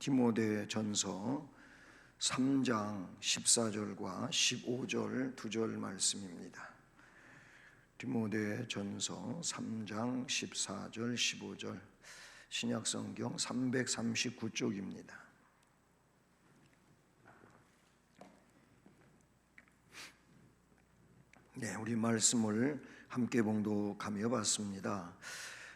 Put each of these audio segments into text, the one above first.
디모데전서 3장 14절과 15절 2절 말씀입니다. 디모데전서 3장 14절 15절 신약성경 339쪽입니다. 네, 우리 말씀을 함께 봉독하며 봤습니다.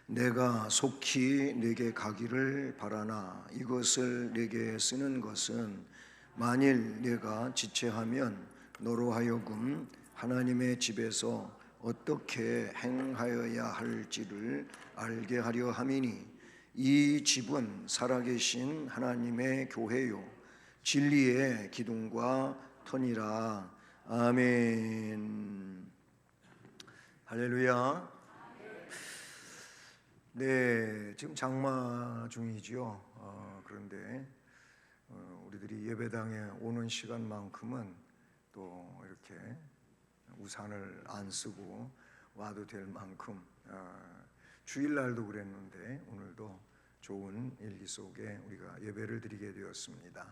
내가 속히 내게 가기를 바라나 이것을 내게 쓰는 것은 만일 내가 지체하면 너로 하여금 하나님의 집에서 어떻게 행하여야 할지를 알게 하려 함이니 이 집은 살아계신 하나님의 교회요 진리의 기둥과 터니라. 아멘. 할렐루야. 네, 지금 장마 중이죠. 그런데 우리들이 예배당에 오는 시간만큼은 또 이렇게 우산을 안 쓰고 와도 될 만큼 주일날도 그랬는데 오늘도 좋은 일기 속에 우리가 예배를 드리게 되었습니다.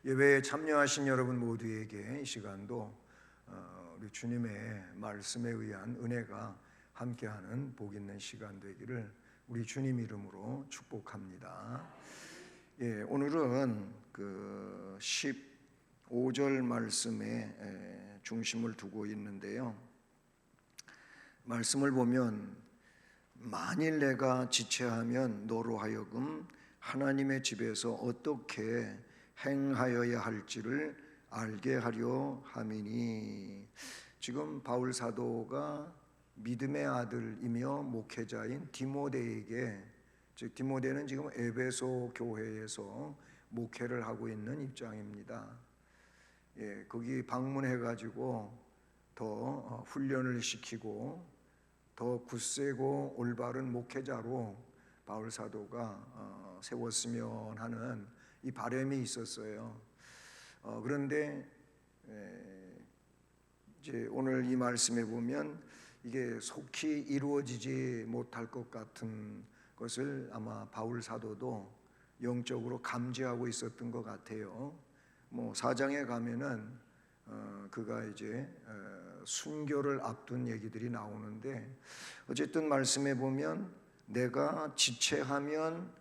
예배에 참여하신 여러분 모두에게 이 시간도 우리 주님의 말씀에 의한 은혜가 함께하는 복 있는 시간 되기를 우리 주님 이름으로 축복합니다. 예, 오늘은 그 15절 말씀에 중심을 두고 있는데요. 말씀을 보면 만일 내가 지체하면 너로 하여금 하나님의 집에서 어떻게 행하여야 할지를 알게 하려 함이니, 지금 바울 사도가 믿음의 아들이며 목회자인 디모데에게, 즉 디모데는 지금 에베소 교회에서 목회를 하고 있는 입장입니다. 예, 거기 방문해가지고 더 훈련을 시키고 더 굳세고 올바른 목회자로 바울 사도가 세웠으면 하는 이 바람이 있었어요. 그런데 이제 오늘 이 말씀에 보면 이게 속히 이루어지지 못할 것 같은 것을 아마 바울 사도도 영적으로 감지하고 있었던 것 같아요. 뭐 4장에 가면은 그가 이제 순교를 앞둔 얘기들이 나오는데, 어쨌든 말씀에 보면 내가 지체하면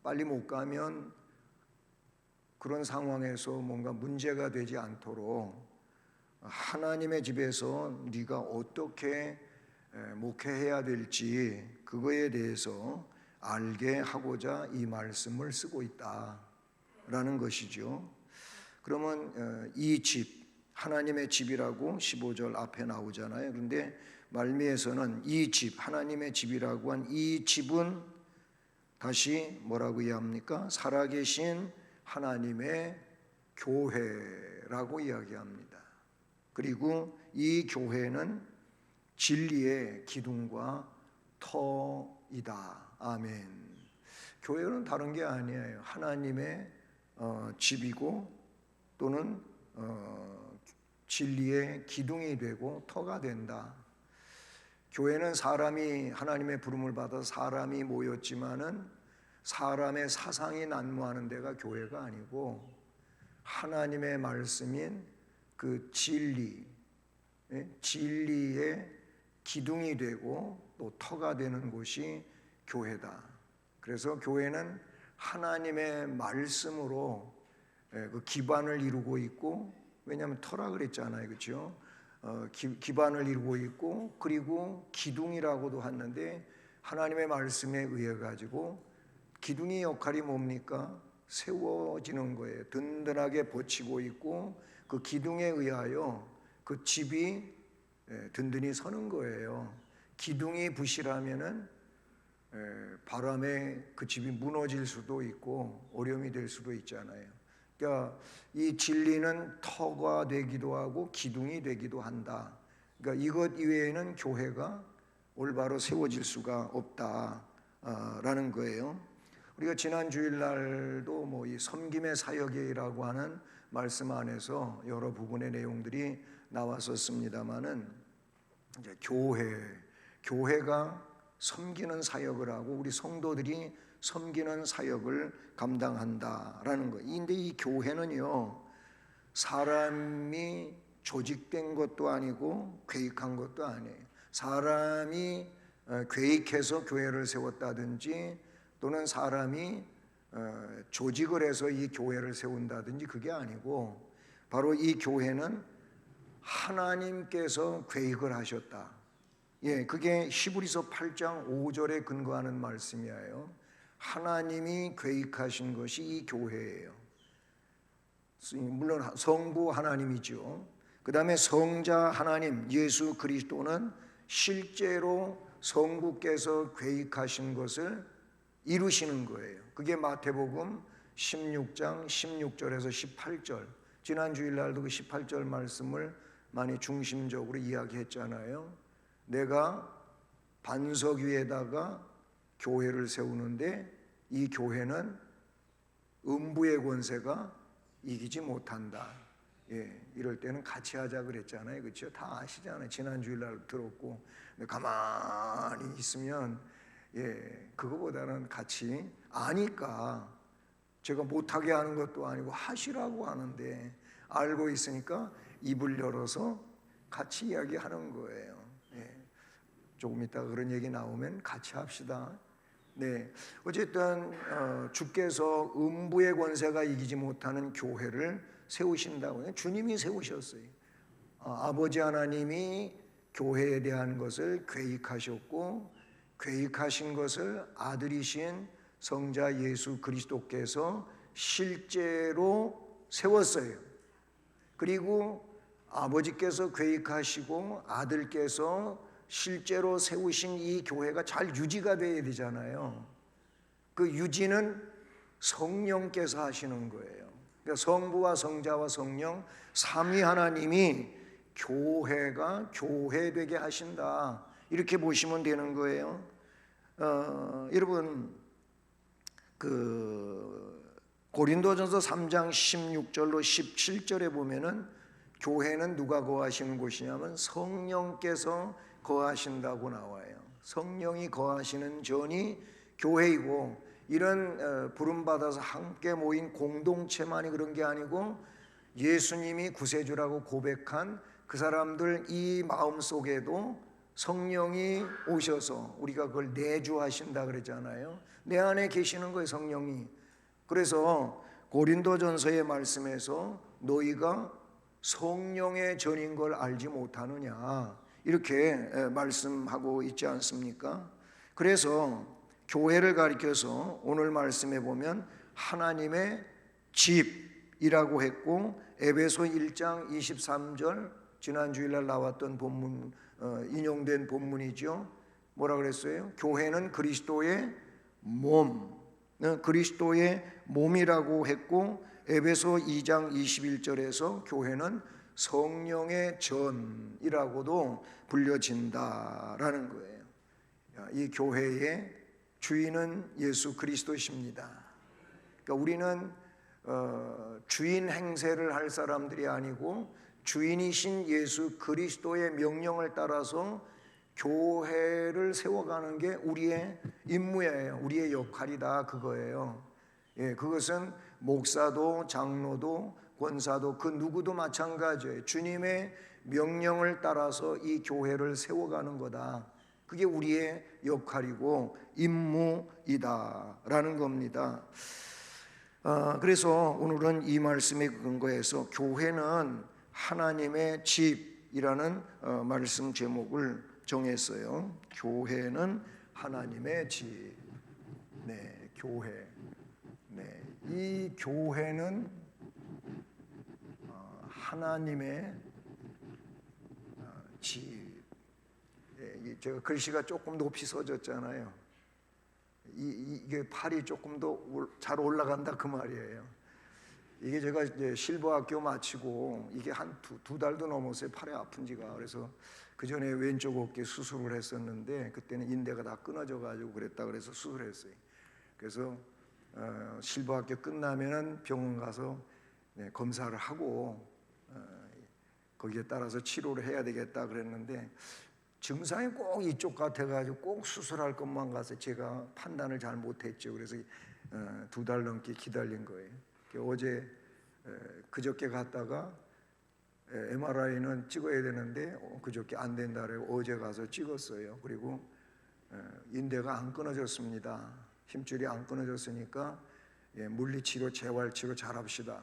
빨리 못 가면 그런 상황에서 뭔가 문제가 되지 않도록 하나님의 집에서 네가 어떻게 목회해야 될지 그거에 대해서 알게 하고자 이 말씀을 쓰고 있다라는 것이죠. 그러면 이 집, 하나님의 집이라고 15절 앞에 나오잖아요. 그런데 말미에서는 이 집, 하나님의 집이라고 한 이 집은 다시 뭐라고 이야기합니까? 살아계신 하나님의 교회라고 이야기합니다. 그리고 이 교회는 진리의 기둥과 터이다. 아멘. 교회는 다른 게 아니에요. 하나님의 집이고 또는 진리의 기둥이 되고 터가 된다. 교회는 사람이 하나님의 부름을 받아 사람이 모였지만은 사람의 사상이 난무하는 데가 교회가 아니고 하나님의 말씀인 그 진리의 기둥이 되고 또 터가 되는 곳이 교회다. 그래서 교회는 하나님의 말씀으로 그 기반을 이루고 있고, 왜냐하면 터라 그랬잖아요, 그렇죠? 기반을 이루고 있고, 그리고 기둥이라고도 하는데 하나님의 말씀에 의해 가지고 기둥의 역할이 뭡니까? 세워지는 거예요. 든든하게 버티고 있고 그 기둥에 의하여 그 집이 든든히 서는 거예요. 기둥이 부실하면은 바람에 그 집이 무너질 수도 있고 어려움이 될 수도 있잖아요. 그러니까 이 진리는 터가 되기도 하고 기둥이 되기도 한다. 그러니까 이것 이외에는 교회가 올바로 세워질 수가 없다라는 거예요. 우리가 지난 주일날도 뭐 이 섬김의 사역이라고 하는 말씀 안에서 여러 부분의 내용들이 나왔었습니다만은, 이제 교회가 섬기는 사역을 하고 우리 성도들이 섬기는 사역을 감당한다라는 거예요. 근데 이 교회는요, 사람이 조직된 것도 아니고 계획한 것도 아니에요. 사람이 계획해서 교회를 세웠다든지 또는 사람이 조직을 해서 이 교회를 세운다든지 그게 아니고, 바로 이 교회는 하나님께서 계획을 하셨다. 예, 그게 히브리서 8장 5절에 근거하는 말씀이에요. 하나님이 계획하신 것이 이 교회예요. 물론 성부 하나님이죠. 그 다음에 성자 하나님 예수 그리스도는 실제로 성부께서 계획하신 것을 이루시는 거예요. 그게 마태복음 16장 16절에서 18절, 지난 주일날도 그 18절 말씀을 많이 중심적으로 이야기했잖아요. 내가 반석 위에다가 교회를 세우는데 이 교회는 음부의 권세가 이기지 못한다. 예, 이럴 때는 같이 하자 그랬잖아요. 그렇죠? 다 아시잖아요. 지난 주일날 들었고. 근데 가만히 있으면 그거보다는 같이 아니까, 제가 못하게 하는 것도 아니고 하시라고 하는데 알고 있으니까 입을 열어서 같이 이야기하는 거예요. 조금 이따 그런 얘기 나오면 같이 합시다. 네, 어쨌든 주께서 음부의 권세가 이기지 못하는 교회를 세우신다고요. 주님이 세우셨어요. 아버지 하나님이 교회에 대한 것을 계획하셨고, 계획하신 것을 아들이신 성자 예수 그리스도께서 실제로 세웠어요. 그리고 아버지께서 계획하시고 아들께서 실제로 세우신 이 교회가 잘 유지가 돼야 되잖아요. 그 유지는 성령께서 하시는 거예요. 그러니까 성부와 성자와 성령 삼위 하나님이 교회가 교회되게 하신다, 이렇게 보시면 되는 거예요. 여러분, 고린도전서 3장 16절로 17절에 보면은 교회는 누가 거하시는 곳이냐면 성령께서 거하신다고 나와요. 성령이 거하시는 전이 교회이고, 이런 부름받아서 함께 모인 공동체만이 그런 게 아니고, 예수님이 구세주라고 고백한 그 사람들 이 마음 속에도 성령이 오셔서, 우리가 그걸 내주하신다 그랬잖아요. 내 안에 계시는 거예요, 성령이. 그래서 고린도전서의 말씀에서 너희가 성령의 전인 걸 알지 못하느냐, 이렇게 말씀하고 있지 않습니까? 그래서 교회를 가리켜서 오늘 말씀에 보면 하나님의 집이라고 했고, 에베소 1장 23절, 지난 주일날 나왔던 본문, 인용된 본문이죠. 뭐라 그랬어요? 교회는 그리스도의 몸, 그리스도의 몸이라고 했고, 에베소 2장 21절에서 교회는 성령의 전이라고도 불려진다라는 거예요. 이 교회의 주인은 예수 그리스도십니다. 그러니까 우리는 주인 행세를 할 사람들이 아니고 주인이신 예수 그리스도의 명령을 따라서 교회를 세워가는 게 우리의 임무예요. 우리의 역할이다, 그거예요. 그것은 목사도 장로도 권사도 그 누구도 마찬가지예요. 주님의 명령을 따라서 이 교회를 세워가는 거다. 그게 우리의 역할이고 임무이다라는 겁니다. 그래서 오늘은 이 말씀에 근거해서 교회는 하나님의 집이라는 말씀 제목을 정했어요. 교회는 하나님의 집. 네, 교회. 네, 이 교회는 하나님의 집. 제가 글씨가 조금 높이 써졌잖아요. 이게 팔이 조금 더 잘 올라간다 그 말이에요. 이게 제가 이제 실버학교 마치고 이게 한 두 달도 넘었어요. 팔이 아픈 지가. 그래서 그 전에 왼쪽 어깨 수술을 했었는데 그때는 인대가 다 끊어져 가지고 그랬다 그래서 수술했어요. 그래서 실버학교 끝나면은 병원 가서 검사를 하고 거기에 따라서 치료를 해야 되겠다 그랬는데 증상이 꼭 이쪽 같아가지고 꼭 수술할 것만 가서 제가 판단을 잘 못했죠. 그래서 2달 넘게 기다린 거예요. 어제 그저께 갔다가 MRI는 찍어야 되는데 그저께 안 된다 그래서 어제 가서 찍었어요. 그리고 인대가 안 끊어졌습니다. 힘줄이 안 끊어졌으니까 물리치료, 재활치료 잘합시다.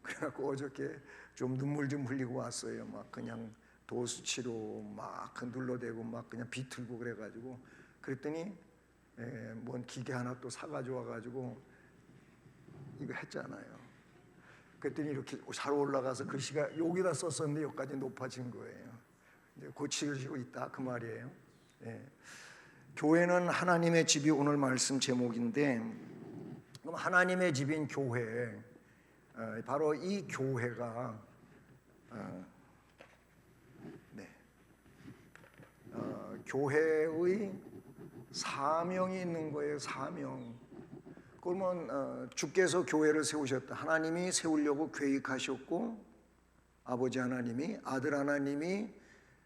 그래갖고 어저께 좀 눈물 좀 흘리고 왔어요. 막 그냥 도수치료 막 눌러대고 막 그냥 비틀고 그래가지고 그랬더니 뭔 기계 하나 또 사가지고 와가지고 이거 했잖아요. 그랬더니 이렇게 잘 올라가서 글씨가 여기다 썼었는데 여기까지 높아진 거예요. 이제 고치시고 있다 그 말이에요. 교회는 하나님의 집이 오늘 말씀 제목인데, 그럼 하나님의 집인 교회, 바로 이 교회가 교회의 사명이 있는 거예요. 사명. 그러면 주께서 교회를 세우셨다. 하나님이 세우려고 계획하셨고, 아버지 하나님이, 아들 하나님이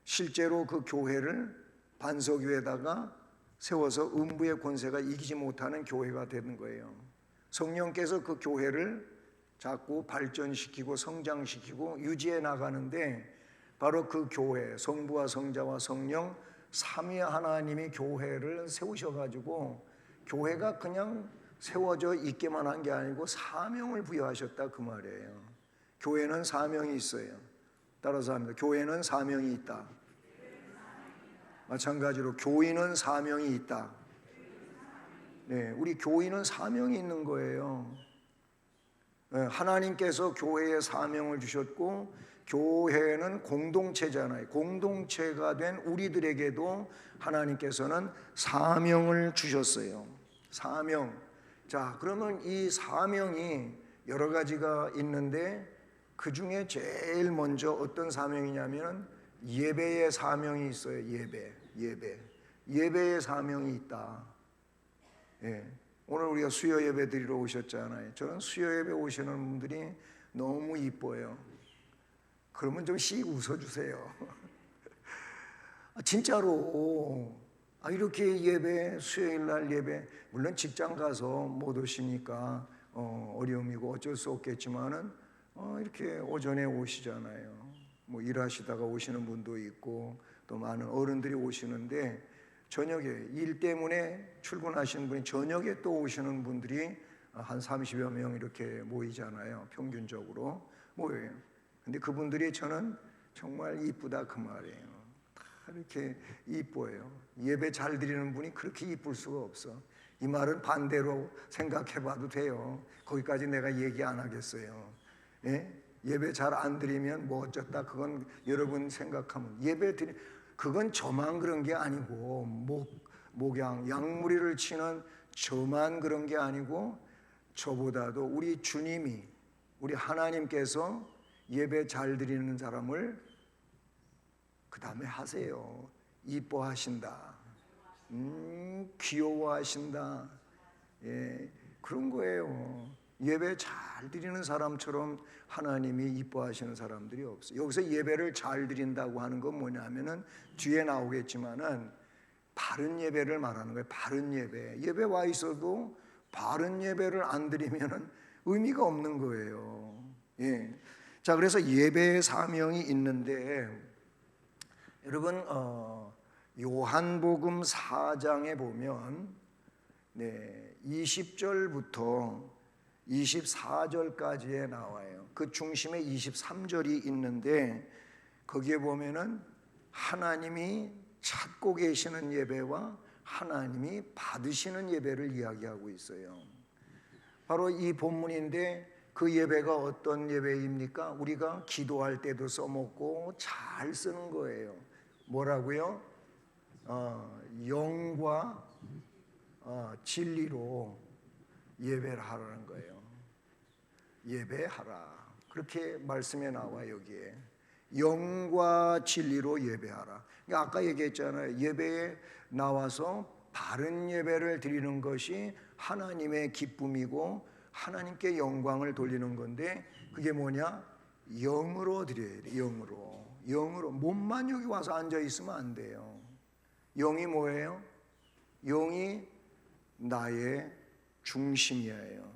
실제로 그 교회를 반석 위에다가 세워서 음부의 권세가 이기지 못하는 교회가 되는 거예요. 성령께서 그 교회를 자꾸 발전시키고 성장시키고 유지해 나가는데, 바로 그 교회, 성부와 성자와 성령 삼위 하나님이 교회를 세우셔가지고 교회가 그냥 세워져 있기만 한 게 아니고 사명을 부여하셨다 그 말이에요. 교회는 사명이 있어요. 따라서 합니다. 교회는 사명이 있다. 마찬가지로 교인은 사명이 있다. 네, 우리 교인은 사명이 있는 거예요. 하나님께서 교회에 사명을 주셨고, 교회는 공동체잖아요. 공동체가 된 우리들에게도 하나님께서는 사명을 주셨어요. 사명. 자, 그러면 이 사명이 여러 가지가 있는데 그 중에 제일 먼저 어떤 사명이냐면 예배의 사명이 있어요. 예배의 사명이 있다. 오늘 우리가 수요 예배 드리러 오셨잖아요. 저는 수요 예배 오시는 분들이 너무 이뻐요. 그러면 좀 씩 웃어주세요. 진짜로 이렇게 예배, 수요일 날 예배, 물론 직장 가서 못 오시니까 어려움이고 어쩔 수 없겠지만은 이렇게 오전에 오시잖아요. 뭐 일하시다가 오시는 분도 있고 또 많은 어른들이 오시는데, 저녁에 일 때문에 출근하시는 분이 저녁에 또 오시는 분들이 한 30여 명 이렇게 모이잖아요. 평균적으로 모여요. 근데 그분들이 저는 정말 이쁘다 그 말이에요. 다 이렇게 이뻐요. 예배 잘 드리는 분이 그렇게 이쁠 수가 없어. 이 말은 반대로 생각해봐도 돼요. 거기까지 내가 얘기 안 하겠어요. 예배 잘 안 드리면 뭐 어쩌다, 그건 여러분 생각하면 그건 저만 그런 게 아니고 목양 양무리를 치는 저만 그런 게 아니고 저보다도 우리 주님이, 우리 하나님께서 예배 잘 드리는 사람을 그 다음에 하세요. 이뻐하신다. 귀여워하신다. 그런 거예요. 예배 잘 드리는 사람처럼 하나님이 이뻐하시는 사람들이 없어요. 여기서 예배를 잘 드린다고 하는 건 뭐냐면은 뒤에 나오겠지만은 바른 예배를 말하는 거예요. 바른 예배. 예배 와 있어도 바른 예배를 안 드리면은 의미가 없는 거예요. 자, 그래서 예배의 사명이 있는데, 여러분 요한복음 4장에 보면 20절부터 24절까지에 나와요. 그 중심에 23절이 있는데, 거기에 보면은 하나님이 찾고 계시는 예배와 하나님이 받으시는 예배를 이야기하고 있어요. 바로 이 본문인데, 그 예배가 어떤 예배입니까? 우리가 기도할 때도 써먹고 잘 쓰는 거예요. 뭐라고요? 영과 진리로 예배를 하라는 거예요. 예배하라. 그렇게 말씀에 나와. 여기에 영과 진리로 예배하라. 그러니까 아까 얘기했잖아요. 예배에 나와서 바른 예배를 드리는 것이 하나님의 기쁨이고 하나님께 영광을 돌리는 건데, 그게 뭐냐? 영으로 드려야 돼. 영으로. 몸만 여기 와서 앉아 있으면 안 돼요. 영이 뭐예요? 영이 나의 중심이에요.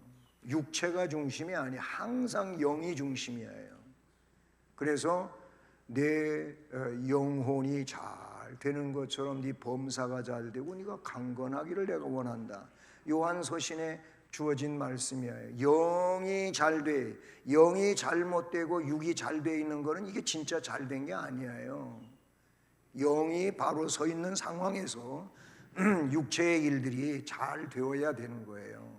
육체가 중심이 아니 항상 영이 중심이에요. 그래서 내 영혼이 잘 되는 것처럼 네 범사가 잘 되고 네가 강건하기를 내가 원한다. 요한서신에 주어진 말씀이에요. 영이 잘 돼, 영이 잘못되고 육이 잘 돼 있는 거는 이게 진짜 잘 된 게 아니에요. 영이 바로 서 있는 상황에서 육체의 일들이 잘 되어야 되는 거예요.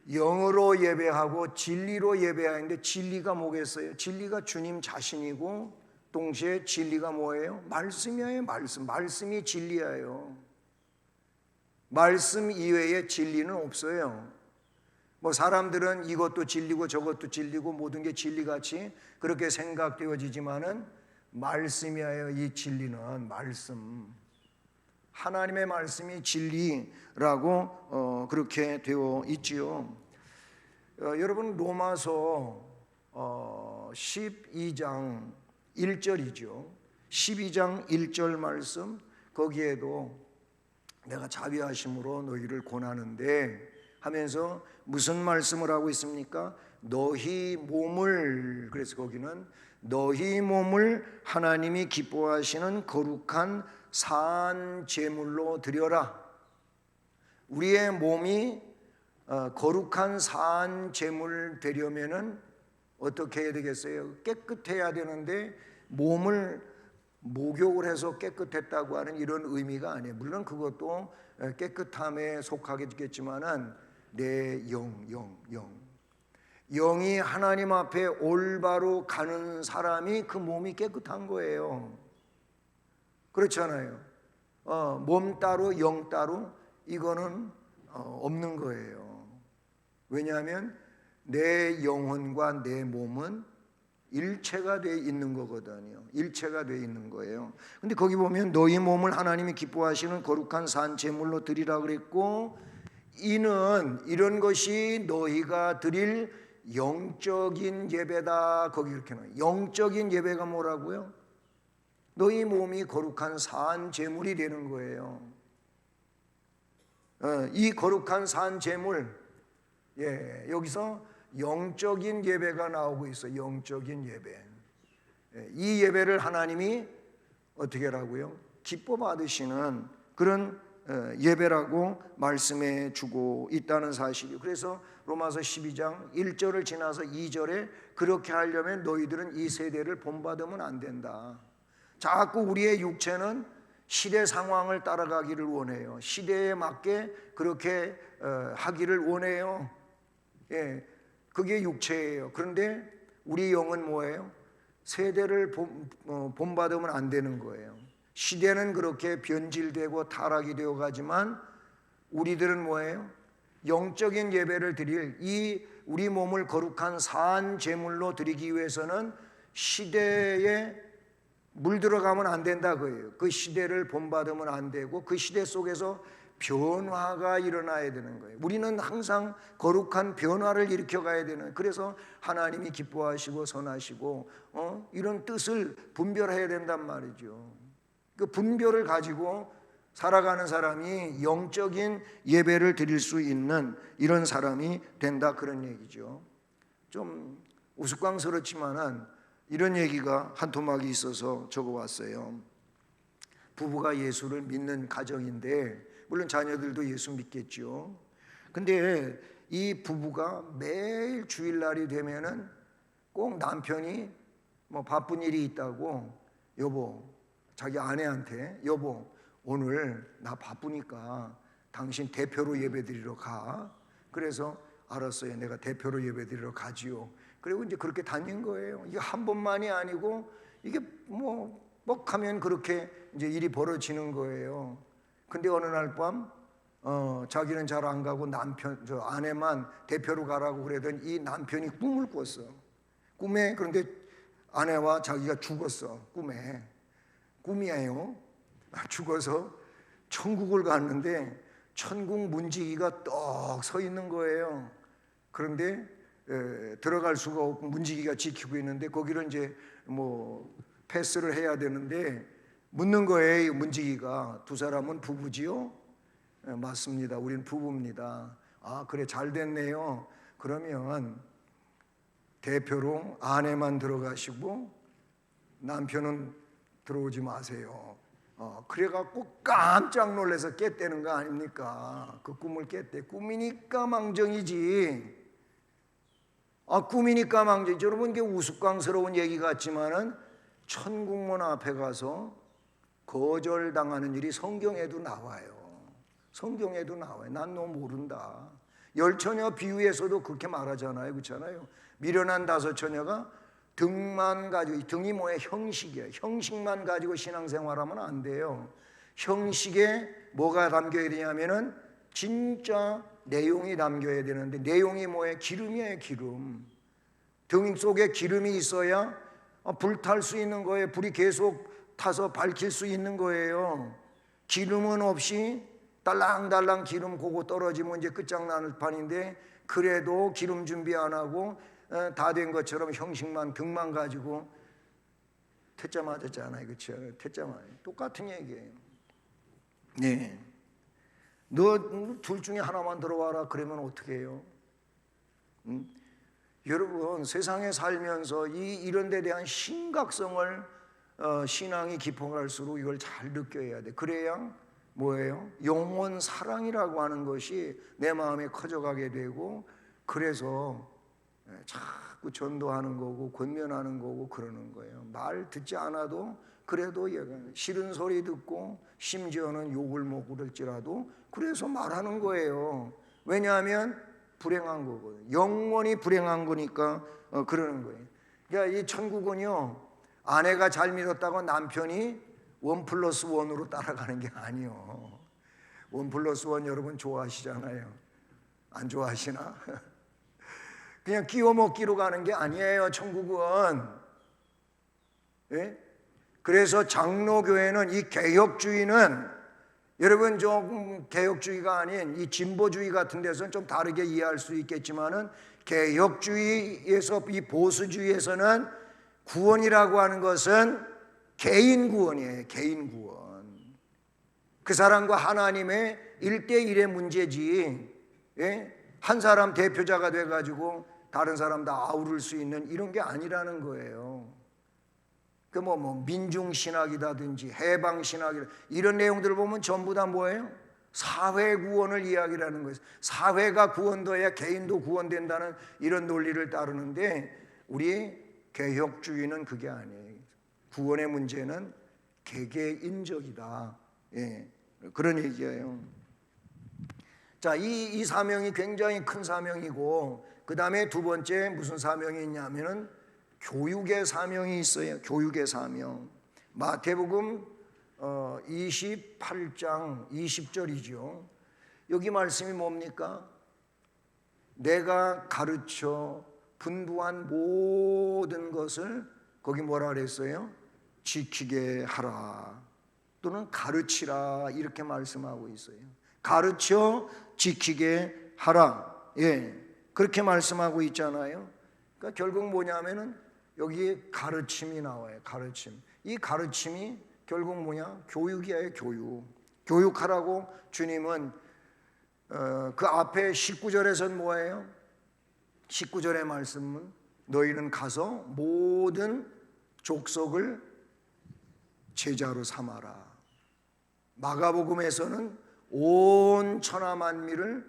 영으로 예배하고 진리로 예배하는데 진리가 뭐겠어요? 진리가 주님 자신이고 동시에 진리가 뭐예요? 말씀이에요. 말씀이 진리예요. 말씀 이외에 진리는 없어요. 뭐 사람들은 이것도 진리고 저것도 진리고 모든 게 진리같이 그렇게 생각되어지지만은 말씀이에요. 이 진리는 말씀. 하나님의 말씀이 진리라고 그렇게 되어 있지요. 여러분 로마서 12장 1절이죠. 12장 1절 말씀 거기에도 내가 자비하심으로 너희를 권하는데 하면서 무슨 말씀을 하고 있습니까? 너희 몸을, 그래서 거기는 너희 몸을 하나님이 기뻐하시는 거룩한 산 제물로 드려라. 우리의 몸이 거룩한 산 제물 되려면은 어떻게 해야 되겠어요? 깨끗해야 되는데 몸을 목욕을 해서 깨끗했다고 하는 이런 의미가 아니에요. 물론 그것도 깨끗함에 속하겠지만은 내 영이 하나님 앞에 올바로 가는 사람이 그 몸이 깨끗한 거예요. 그렇잖아요. 몸 따로 영 따로 이거는 없는 거예요. 왜냐하면 내 영혼과 내 몸은 일체가 되어 있는 거거든요. 일체가 되어 있는 거예요. 근데 거기 보면 너희 몸을 하나님이 기뻐하시는 거룩한 산 제물로 드리라 그랬고, 이는 이런 것이 너희가 드릴 영적인 예배다. 거기 이렇게 나와요. 영적인 예배가 뭐라고요? 너희 몸이 거룩한 산 제물이 되는 거예요. 이 거룩한 산 제물, 여기서 영적인 예배가 나오고 있어요. 영적인 예배. 이 예배를 하나님이 어떻게 하라고요? 기뻐 받으시는 그런 예배라고 말씀해 주고 있다는 사실이에요. 그래서 로마서 12장 1절을 지나서 2절에 그렇게 하려면 너희들은 이 세대를 본받으면 안 된다. 자꾸 우리의 육체는 시대 상황을 따라가기를 원해요. 시대에 맞게 그렇게 하기를 원해요. 그게 육체예요. 그런데 우리 영은 뭐예요? 세대를 본받으면 안 되는 거예요. 시대는 그렇게 변질되고 타락이 되어 가지만 우리들은 뭐예요? 영적인 예배를 드릴 이 우리 몸을 거룩한 산 제물로 드리기 위해서는 시대에 물들어가면 안 된다 그예요. 그 시대를 본받으면 안 되고 그 시대 속에서 변화가 일어나야 되는 거예요. 우리는 항상 거룩한 변화를 일으켜 가야 되는, 그래서 하나님이 기뻐하시고 선하시고 이런 뜻을 분별해야 된단 말이죠. 그 분별을 가지고 살아가는 사람이 영적인 예배를 드릴 수 있는 이런 사람이 된다, 그런 얘기죠. 좀 우스꽝스럽지만은 이런 얘기가 한 토막이 있어서 적어왔어요. 부부가 예수를 믿는 가정인데 물론 자녀들도 예수 믿겠죠. 근데 이 부부가 매일 주일날이 되면은 꼭 남편이 뭐 바쁜 일이 있다고, 여보, 자기 아내한테, 여보 오늘 나 바쁘니까 당신 대표로 예배드리러 가. 그래서 알았어요, 내가 대표로 예배드리러 가지요. 그리고 이제 그렇게 다닌 거예요. 이게 한 번만이 아니고 이게 뭐 하면 그렇게 이제 일이 벌어지는 거예요. 근데 어느 날 밤 자기는 잘 안 가고 저 아내만 대표로 가라고 그러던 이 남편이 꿈을 꿨어. 꿈에, 그런데 아내와 자기가 죽었어. 꿈이에요. 죽어서 천국을 갔는데 천국 문지기가 떡 서 있는 거예요. 그런데 들어갈 수가 없고 문지기가 지키고 있는데 거기를 이제 뭐 패스를 해야 되는데 묻는 거예요. 문지기가 두 사람은 부부지요? 맞습니다. 우린 부부입니다. 아, 그래, 잘 됐네요. 그러면 대표로 아내만 들어가시고 남편은 들어오지 마세요. 그래갖고 깜짝 놀라서 깼다는 거 아닙니까? 그 꿈을 깼대. 꿈이니까 망정이지. 꿈이니까 망정이지. 여러분, 이게 우스꽝스러운 얘기 같지만은 천국문 앞에 가서 거절당하는 일이 성경에도 나와요. 성경에도 나와요. 난 너 모른다. 열처녀 비유에서도 그렇게 말하잖아요. 그렇잖아요. 미련한 다섯 처녀가 등만 가지고, 등이 뭐예요? 형식이에요. 형식만 가지고 신앙생활하면 안 돼요. 형식에 뭐가 담겨야 되냐면은 진짜 내용이 담겨야 되는데, 내용이 뭐예요? 기름이에요. 기름. 등 속에 기름이 있어야 불탈 수 있는 거예요. 불이 계속 타서 밝힐 수 있는 거예요. 기름은 없이 달랑달랑 기름 고고 떨어지면 이제 끝장나는 판인데, 그래도 기름 준비 안 하고 다 된 것처럼 형식만, 등만 가지고 퇴짜 맞았잖아요. 그렇죠? 퇴짜 맞아요. 똑같은 얘기예요. 네. 너 둘 중에 하나만 들어와라. 그러면 어떻게 해요? 여러분, 세상에 살면서 이런 데 대한 심각성을 신앙이 깊어갈수록 이걸 잘 느껴야 돼. 그래야 뭐예요? 영원 사랑이라고 하는 것이 내 마음에 커져가게 되고, 그래서 자꾸 전도하는 거고 권면하는 거고 그러는 거예요. 말 듣지 않아도 그래도 싫은 소리 듣고 심지어는 욕을 먹을지라도 그래서 말하는 거예요. 왜냐하면 불행한 거거든요. 영원히 불행한 거니까 그러는 거예요. 그러니까 이 천국은요, 아내가 잘 믿었다고 남편이 1+1으로 따라가는 게 아니요. 1+1 여러분 좋아하시잖아요. 안 좋아하시나? 그냥 끼워 먹기로 가는 게 아니에요. 천국은. 예? 그래서 장로교회는, 이 개혁주의는, 여러분 좀 개혁주의가 아닌 이 진보주의 같은 데서는 좀 다르게 이해할 수 있겠지만은, 개혁주의에서, 이 보수주의에서는 구원이라고 하는 것은 개인 구원이에요. 개인 구원. 그 사람과 하나님의 1대1의 문제지, 예? 한 사람 대표자가 돼가지고 다른 사람 다 아우를 수 있는 이런 게 아니라는 거예요. 그 민중신학이라든지 해방신학이라 이런 내용들을 보면 전부 다 뭐예요? 사회 구원을 이야기하는 거예요. 사회가 구원돼야 개인도 구원된다는 이런 논리를 따르는데, 우리 개혁주의는 그게 아니에요. 구원의 문제는 개개인적이다. 예, 그런 얘기예요. 자, 이 사명이 굉장히 큰 사명이고, 그 다음에 두 번째 무슨 사명이 있냐면은 교육의 사명이 있어요. 교육의 사명. 마태복음 28장 20절이죠. 여기 말씀이 뭡니까? 내가 가르쳐 분부한 모든 것을, 거기 뭐라 그랬어요? 지키게 하라, 또는 가르치라, 이렇게 말씀하고 있어요. 가르쳐 지키게 하라. 예, 그렇게 말씀하고 있잖아요. 그러니까 결국 뭐냐면은 여기에 가르침이 나와요. 가르침. 이 가르침이 결국 뭐냐? 교육이에요. 교육. 교육하라고 주님은 그 앞에 19절에서는 뭐예요? 19절의 말씀은 너희는 가서 모든 족속을 제자로 삼아라. 마가복음에서는 온 천하 만민을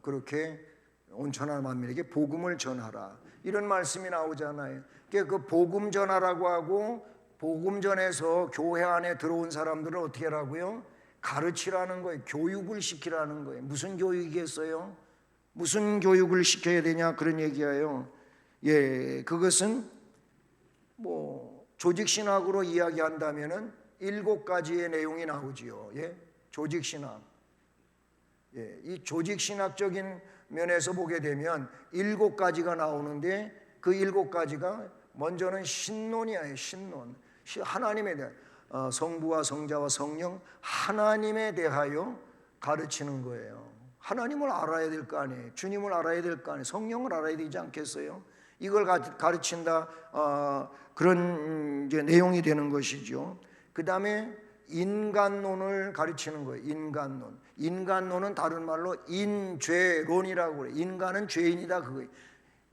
그렇게 온 천하 만민에게 복음을 전하라, 이런 말씀이 나오잖아요. 그 복음 전하라고 하고, 복음 전해서 교회 안에 들어온 사람들은 어떻게 하라고요? 가르치라는 거예요. 교육을 시키라는 거예요. 무슨 교육이겠어요? 무슨 교육을 시켜야 되냐, 그런 얘기예요. 예, 그것은 조직신학으로 이야기한다면은 7가지의 내용이 나오지요. 예, 조직신학. 예, 이 조직신학적인 면에서 보게 되면 7가지가 나오는데, 그 7가지가 먼저는 신론이에요. 신론. 하나님에 대한 성부와 성자와 성령, 하나님에 대하여 가르치는 거예요. 하나님을 알아야 될 거 아니에요. 주님을 알아야 될 거 아니에요. 성령을 알아야 되지 않겠어요? 이걸 가르친다, 그런 이제 내용이 되는 것이죠. 그 다음에 인간론을 가르치는 거예요. 인간론. 인간론은 다른 말로 인죄론이라고 그래요. 인간은 죄인이다 그거예요.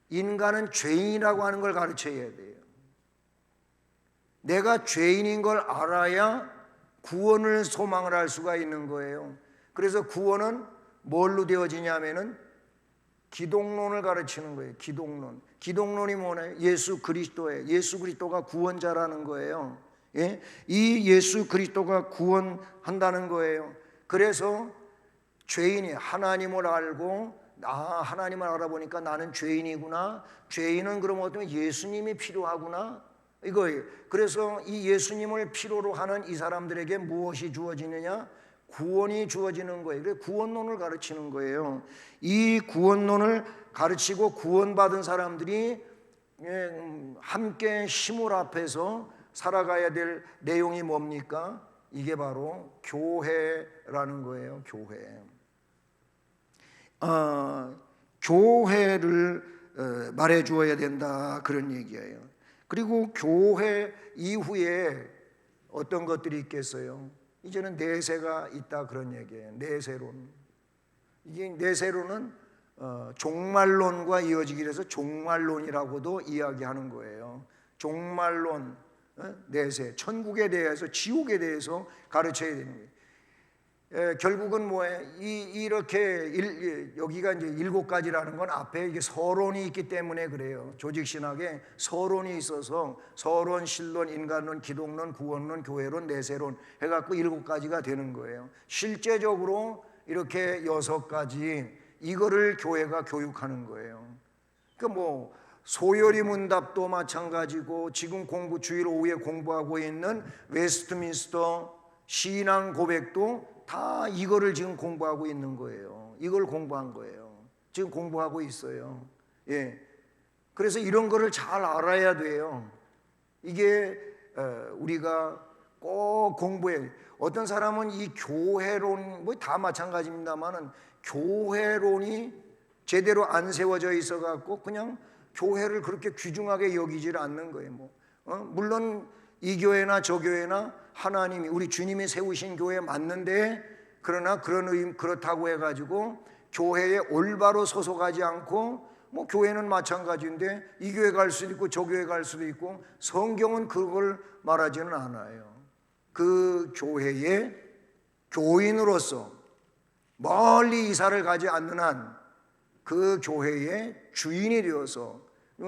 인간은 죄인이라고 하는 걸 가르쳐야 돼요. 내가 죄인인 걸 알아야 구원을 소망을 할 수가 있는 거예요. 그래서 구원은 뭘로 되어지냐면은 기독론을 가르치는 거예요. 기독론. 기독론이 뭐냐면 예수 그리스도예요. 예수 그리스도가 구원자라는 거예요. 예? 이 예수 그리스도가 구원한다는 거예요. 그래서 죄인이 하나님을 알고 하나님을 알아보니까 나는 죄인이구나. 죄인은 그럼 어쩌면 예수님이 필요하구나. 이거예요. 그래서 이 예수님을 필요로 하는 이 사람들에게 무엇이 주어지느냐? 구원이 주어지는 거예요. 그래서 구원론을 가르치는 거예요. 이 구원론을 가르치고 구원받은 사람들이 함께 힘을 합해서 살아가야 될 내용이 뭡니까? 이게 바로 교회라는 거예요. 교회. 교회를 말해 주어야 된다 그런 얘기예요. 그리고 교회 이후에 어떤 것들이 있겠어요? 이제는 내세가 있다 그런 얘기예요. 내세론. 이게 내세론은 종말론과 이어지기 해서 종말론이라고도 이야기하는 거예요. 종말론, 내세, 천국에 대해서 지옥에 대해서 가르쳐야 되는 거예요. 결국은 뭐예요? 이렇게 여기가 이제 7가지라는 건 앞에 이게 서론이 있기 때문에 그래요. 조직신학에 서론이 있어서 서론, 신론, 인간론, 기독론, 구원론, 교회론, 내세론 해갖고 7가지가 되는 거예요. 실제적으로 이렇게 6가지 이거를 교회가 교육하는 거예요. 그러니까 뭐 소요리 문답도 마찬가지고 지금 주일 오후에 공부하고 있는 웨스트민스터 신앙 고백도 다 이거를 지금 공부하고 있는 거예요. 이걸 공부한 거예요. 지금 공부하고 있어요. 예. 그래서 이런 거를 잘 알아야 돼요. 이게 우리가 꼭 공부해. 어떤 사람은 이 교회론 뭐 다 마찬가지입니다만은 교회론이 제대로 안 세워져 있어 갖고 그냥 교회를 그렇게 귀중하게 여기질 않는 거예요. 물론 이 교회나 저 교회나 하나님이 우리 주님이 세우신 교회 맞는데 그러나 그렇다고 해가지고 교회에 올바로 소속하지 않고 뭐 교회는 마찬가지인데 이 교회 갈 수도 있고 저 교회 갈 수도 있고 성경은 그걸 말하지는 않아요. 그 교회의 교인으로서 멀리 이사를 가지 않는 한 그 교회의 주인이 되어서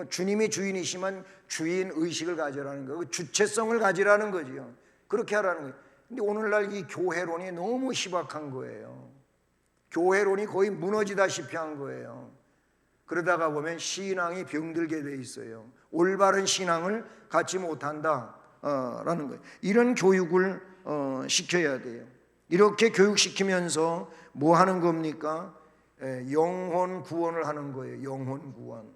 주님이 주인이시면 주인 의식을 가지라는 거예요. 주체성을 가지라는 거지요. 그렇게 하라는 거예요. 근데 오늘날 이 교회론이 너무 희박한 거예요. 교회론이 거의 무너지다시피 한 거예요. 그러다가 보면 신앙이 병들게 돼 있어요. 올바른 신앙을 갖지 못한다 라는 거예요. 이런 교육을 시켜야 돼요. 이렇게 교육시키면서 뭐 하는 겁니까? 영혼 구원을 하는 거예요. 영혼 구원.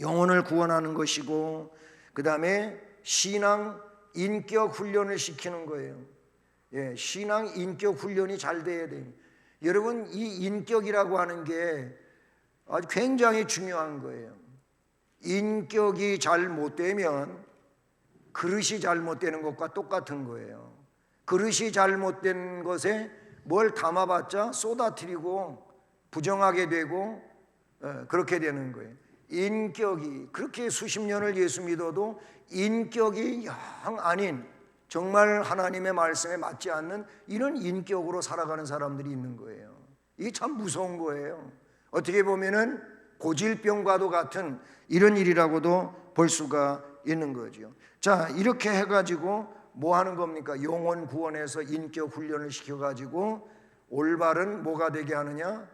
영혼을 구원하는 것이고 그 다음에 신앙 인격 훈련을 시키는 거예요. 신앙 인격 훈련이 잘 돼야 돼요. 여러분 이 인격이라고 하는 게 아주 굉장히 중요한 거예요. 인격이 잘못되면 그릇이 잘못되는 것과 똑같은 거예요. 그릇이 잘못된 것에 뭘 담아봤자 쏟아뜨리고 부정하게 되고 그렇게 되는 거예요. 인격이 그렇게 수십 년을 예수 믿어도 인격이 영 아닌 정말 하나님의 말씀에 맞지 않는 이런 인격으로 살아가는 사람들이 있는 거예요. 이게 참 무서운 거예요. 어떻게 보면은 고질병과도 같은 이런 일이라고도 볼 수가 있는 거죠. 자, 이렇게 해가지고 뭐 하는 겁니까? 영혼 구원해서 인격 훈련을 시켜가지고 올바른 뭐가 되게 하느냐?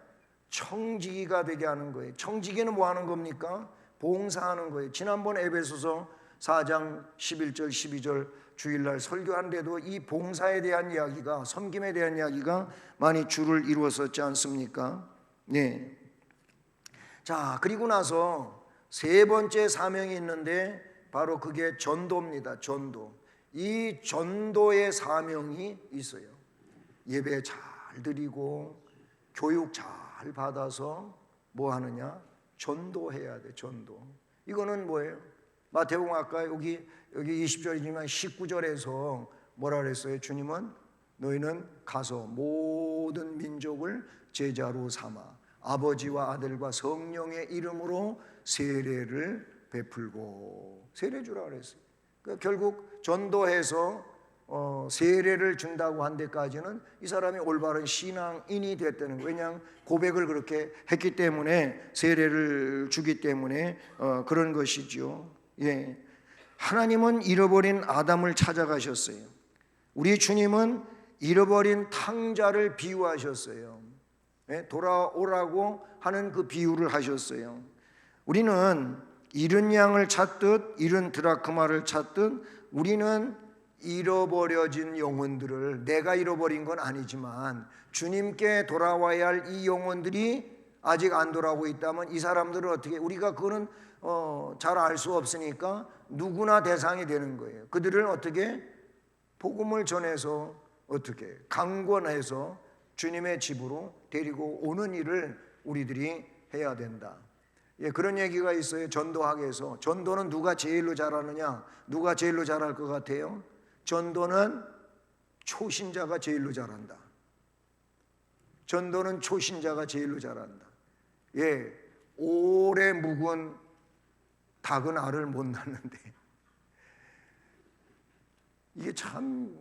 청지기가 되게 하는 거예요. 청지기는 뭐 하는 겁니까? 봉사하는 거예요. 지난번 에베소서 4장 11절 12절 주일날 설교하는데도 이 봉사에 대한 이야기가 섬김에 대한 이야기가 많이 줄을 이루었었지 않습니까? 네. 자, 그리고 나서 세 번째 사명이 있는데 바로 그게 전도입니다. 전도. 이 전도의 사명이 있어요. 예배 잘 드리고 교육 잘 받아서 뭐 하느냐? 전도해야 돼. 전도. 이거는 뭐예요? 마태복음 아까 여기 20절이지만 19절에서 뭐라 그랬어요? 주님은 너희는 가서 모든 민족을 제자로 삼아 아버지와 아들과 성령의 이름으로 세례를 베풀고 세례 주라 그랬어요. 그러니까 결국 전도해서 세례를 준다고 한 데까지는 이 사람이 올바른 신앙인이 됐다는 거예요. 왜냐하면 고백을 그렇게 했기 때문에 세례를 주기 때문에 그런 것이죠. 예. 하나님은 잃어버린 아담을 찾아가셨어요. 우리 주님은 잃어버린 탕자를 비유하셨어요. 예? 돌아오라고 하는 그 비유를 하셨어요. 우리는 잃은 양을 찾듯 잃은 드라크마를 찾듯 우리는 잃어버려진 영혼들을, 내가 잃어버린 건 아니지만 주님께 돌아와야 할 이 영혼들이 아직 안 돌아오고 있다면 이 사람들은 어떻게, 우리가 그거는 잘 알 수 없으니까 누구나 대상이 되는 거예요. 그들을 어떻게 복음을 전해서 어떻게 강권해서 주님의 집으로 데리고 오는 일을 우리들이 해야 된다. 예, 그런 얘기가 있어요. 전도학에서. 전도는 누가 제일로 잘하느냐? 누가 제일로 잘할 것 같아요? 전도는 초신자가 제일로 잘한다. 전도는 초신자가 제일로 잘한다. 예, 오래 묵은 닭은 알을 못 낳는데 이게 참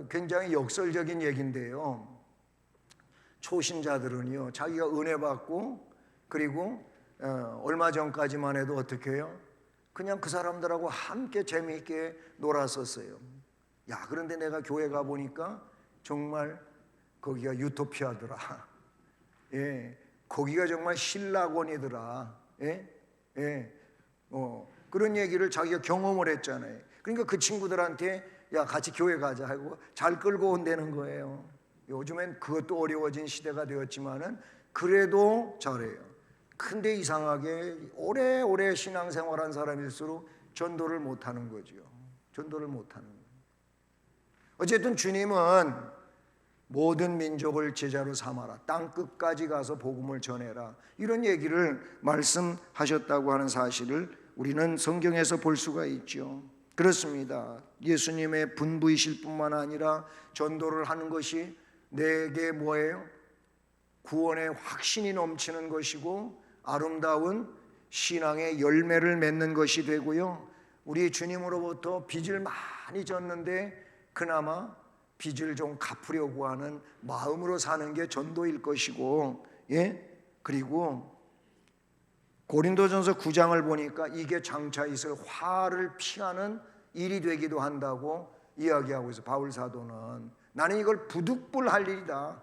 굉장히 역설적인 얘기인데요. 초신자들은요, 자기가 은혜 받고 그리고 얼마 전까지만 해도 어떻게 해요? 그냥 그 사람들하고 함께 재미있게 놀았었어요. 야, 그런데 내가 교회 가보니까 정말 거기가 유토피아더라. 예, 거기가 정말 신락원이더라. 예, 예, 그런 얘기를 자기가 경험을 했잖아요. 그러니까 그 친구들한테 야, 같이 교회 가자 하고 잘 끌고 온다는 거예요. 요즘엔 그것도 어려워진 시대가 되었지만은 그래도 잘해요. 근데 이상하게 오래오래 신앙생활한 사람일수록 전도를 못하는 거죠. 전도를 못하는 거예요. 어쨌든 주님은 모든 민족을 제자로 삼아라, 땅 끝까지 가서 복음을 전해라, 이런 얘기를 말씀하셨다고 하는 사실을 우리는 성경에서 볼 수가 있죠. 그렇습니다. 예수님의 분부이실 뿐만 아니라 전도를 하는 것이 내게 뭐예요? 구원의 확신이 넘치는 것이고 아름다운 신앙의 열매를 맺는 것이 되고요, 우리 주님으로부터 빚을 많이 졌는데 그나마 빚을 좀 갚으려고 하는 마음으로 사는 게 전도일 것이고, 예? 그리고 고린도전서 9장을 보니까 이게 장차 있을 화를 피하는 일이 되기도 한다고 이야기하고 있어요. 바울 사도는 나는 이걸 부득불할 일이다,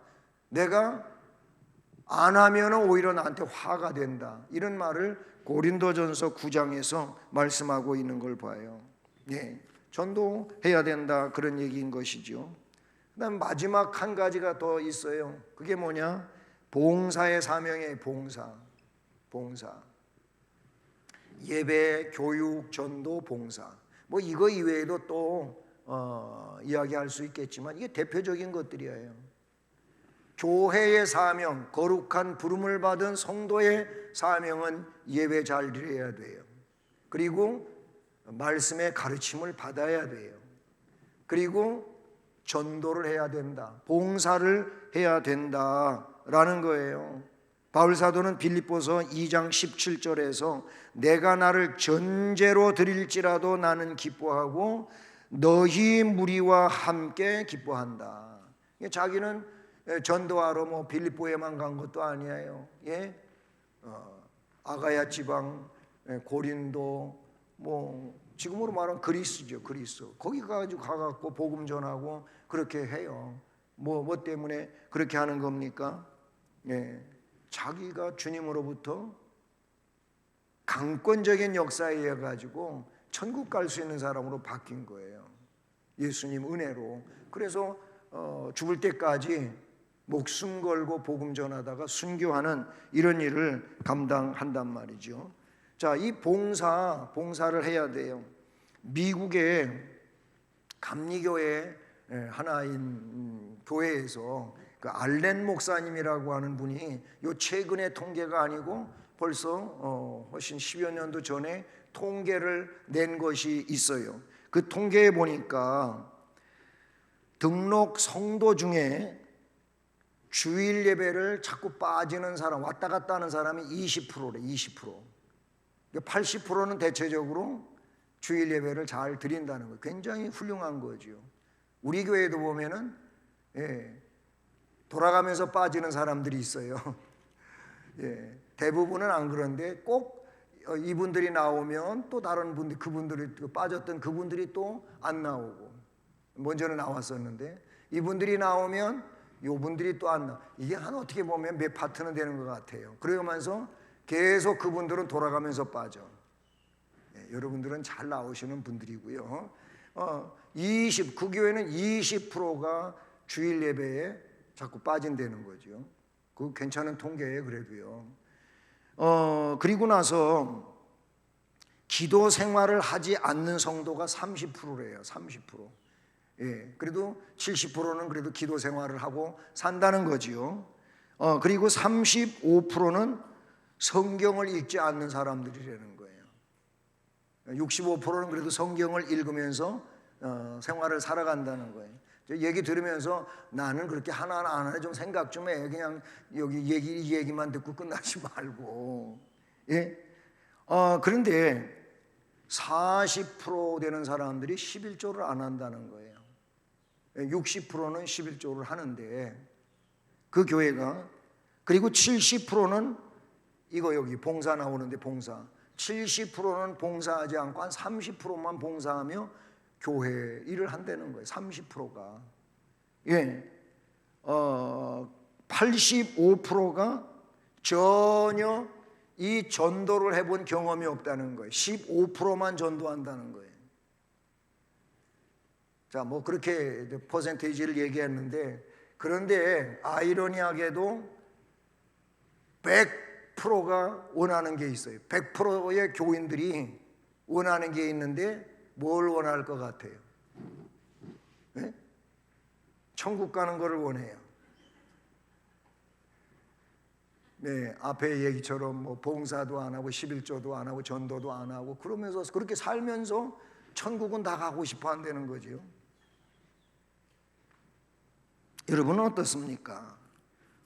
내가 안 하면 오히려 나한테 화가 된다, 이런 말을 고린도전서 9장에서 말씀하고 있는 걸 봐요. 예, 전도해야 된다, 그런 얘기인 것이죠. 그다음 마지막 한 가지가 더 있어요. 그게 뭐냐? 봉사의 사명이에요. 봉사. 예배, 교육, 전도, 봉사. 뭐 이거 이외에도 또 이야기할 수 있겠지만 이게 대표적인 것들이에요. 교회의 사명, 거룩한 부름을 받은 성도의 사명은 예배 잘 드려야 돼요. 그리고 말씀의 가르침을 받아야 돼요. 그리고 전도를 해야 된다, 봉사를 해야 된다라는 거예요. 바울 사도는 빌립보서 2장 17절에서 내가 나를 전제로 드릴지라도 나는 기뻐하고 너희 무리와 함께 기뻐한다. 자기는 전도하러 뭐 빌립보에만 간 것도 아니에요. 예? 아가야 지방, 고린도, 뭐 지금으로 말하면 그리스죠. 그리스. 거기 가갖고 복음 전하고 그렇게 해요. 뭐 때문에 그렇게 하는 겁니까? 예. 자기가 주님으로부터 강권적인 역사에 의해 가지고 천국 갈 수 있는 사람으로 바뀐 거예요. 예수님 은혜로. 그래서 죽을 때까지 목숨 걸고 복음 전하다가 순교하는 이런 일을 감당한단 말이죠. 자, 이 봉사를 해야 돼요. 미국의 감리교회 하나인 교회에서 그 알렌 목사님이라고 하는 분이 요 최근의 통계가 아니고 벌써 훨씬 10여 년도 전에 통계를 낸 것이 있어요. 그 통계에 보니까 등록 성도 중에 주일 예배를 자꾸 빠지는 사람, 왔다 갔다 하는 사람이 20%래. 20%. 80%는 대체적으로 주일 예배를 잘 드린다는 거예요. 굉장히 훌륭한 거죠. 우리 교회도 보면은 돌아가면서 빠지는 사람들이 있어요. 대부분은 안 그런데 꼭 이분들이 나오면 또 다른 분들, 그분들이 빠졌던 그분들이 또 안 나오고, 먼저는 나왔었는데 이분들이 나오면 요분들이 또 안 나와. 이게 한 어떻게 보면 몇 파트는 되는 것 같아요. 그러면서 계속 그분들은 돌아가면서 빠져. 여러분들은 잘 나오시는 분들이고요. 그 교회는 20%가 주일 예배에 자꾸 빠진다는 거죠. 그 괜찮은 통계예요, 그래도요. 그리고 나서 기도 생활을 하지 않는 성도가 30%래요. 30%. 그래도 70%는 그래도 기도 생활을 하고 산다는 거지요. 그리고 35%는 성경을 읽지 않는 사람들이라는 거예요. 65%는 그래도 성경을 읽으면서 생활을 살아간다는 거예요. 얘기 들으면서 나는 그렇게 하나하나 안 하네, 좀 생각 좀 해. 그냥 여기 이 얘기만 듣고 끝나지 말고. 그런데 40% 되는 사람들이 11조를 안 한다는 거예요. 60%는 11조를 하는데 그 교회가, 그리고 70%는 이거 여기 봉사 나오는데 봉사 70%는 봉사하지 않고 한 30%만 봉사하며 교회 일을 한다는 거예요. 30%가 85%가 전혀 이 전도를 해본 경험이 없다는 거예요. 15%만 전도한다는 거예요. 자, 뭐 그렇게 퍼센테이지를 얘기했는데, 그런데 아이러니하게도 100%가 원하는 게 있어요. 100%의 교인들이 원하는 게 있는데 뭘 원할 것 같아요? 네? 천국 가는 거를 원해요. 네, 앞에 얘기처럼 뭐 봉사도 안 하고 11조도 안 하고 전도도 안 하고 그러면서 그렇게 살면서 천국은 다 가고 싶어 한다는 거죠. 여러분은 어떻습니까?